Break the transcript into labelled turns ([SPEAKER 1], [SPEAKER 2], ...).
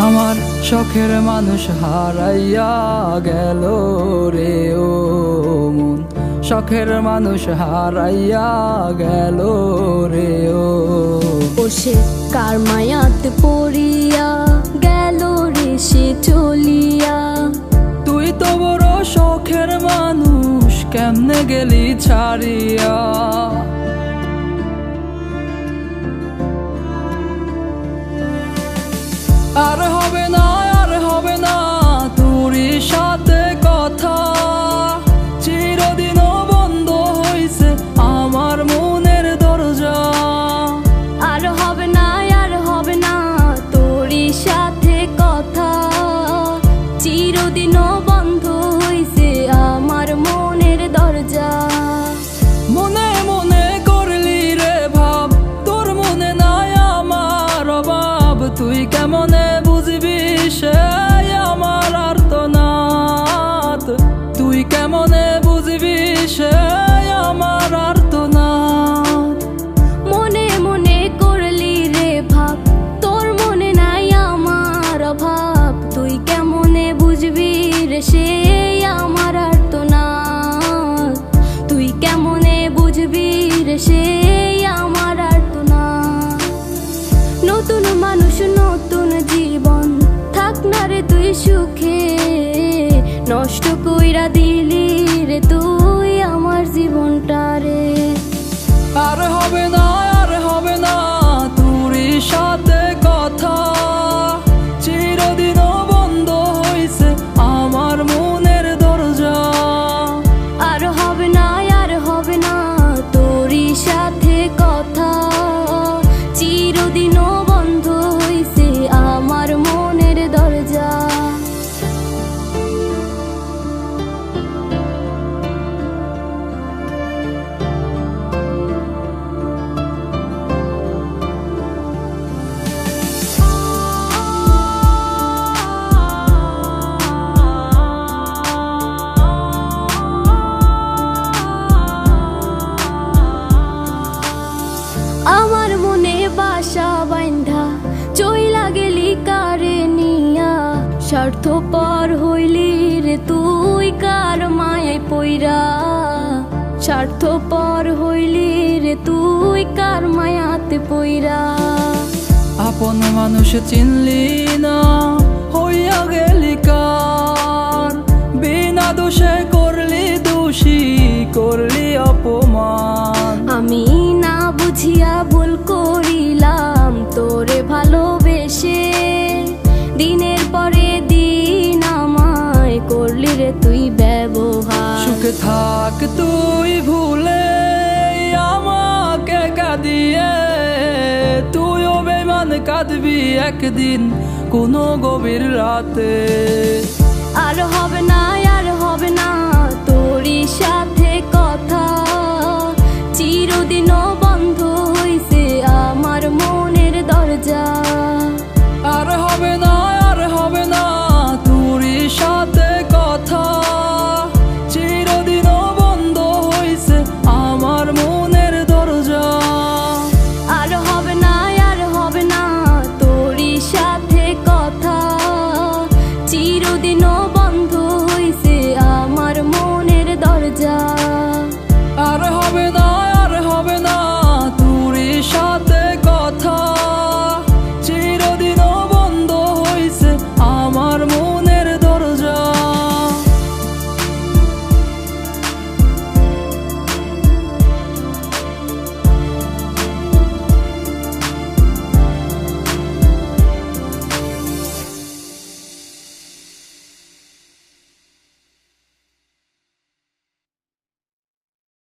[SPEAKER 1] আমার শখের মানুষ হারাইয়া গেল রে ও মন, শখের মানুষ হারাইয়া গেল রে ও।
[SPEAKER 2] সে কার মায়াত পড়িয়া গেল রে সে চলিয়া।
[SPEAKER 1] তুই তো বড় শখের মানুষ, কেমনে গেলি ছাড়িয়া। আর হবে না, আর হবে না তোরই সাথে কথা, চিরদিনও বন্ধ হইছে আমার মনের দরজা।
[SPEAKER 2] আর হবে না, আর হবে না তোরই সাথে কথা, চিরদিনও বন্ধ হইছে আমার মনের দরজা।
[SPEAKER 1] মনে মনে করলি রে ভাব, তোর মনে নাই আমার অভাব। তুই কেমনে বুঝবি সে আমার আর্তনাদ, তুই কেমনে বুঝবি সে আমার আর্তনাদ।
[SPEAKER 2] মনে মনে করলি রে ভাব, তোর মনে নাই আমার অভাব। তুই কেমনে বুঝবি রে সে আমার আর্তনাদ, তুই কেমনে বুঝবি রে সে আমার আর্তনাদ। নতুন মানুষ নতুন জীবন, থাক না রে তুই সুখে, নষ্ট কইরা দিলি রে তুই আমার জীবনটা রে।
[SPEAKER 1] আর হবে না, আর হবে না তোরই সাথে কথা, চিরদিনও বন্ধ হইছে আমার মনের দরজা।
[SPEAKER 2] আর হবে না, আর হবে না তোরই সাথে কথা, চিরদিনও বন্ধ হইছে আমার মনের দরজা। আমার মনে বাসা বাইন্ধা চইলা গেলি কারে নিয়া, স্বার্থপর হইলি রে তুই কার মায়ায় পইরা। স্বার্থপর হইলি রে তুই কার মায়াতে পইরা।
[SPEAKER 1] আপন মানুষ চিনলি না, হইয়া গেলি কার। বিনা দোষে করলি দোষী, করলি অপমান।
[SPEAKER 2] আমি না বুঝিয়া ভুল করিলাম তোরে ভালোবেসে, দিনের পরে দিন আমায় করলি রে তুই ব্যবহার।
[SPEAKER 1] সুখে থাক তুই ভুলে আমাকে কাঁদিয়ে, তুইও বেমান কাঁদবি একদিন কোনো গভীর রাতে।
[SPEAKER 2] আর হবে না, আর হবে না তোরই সাথে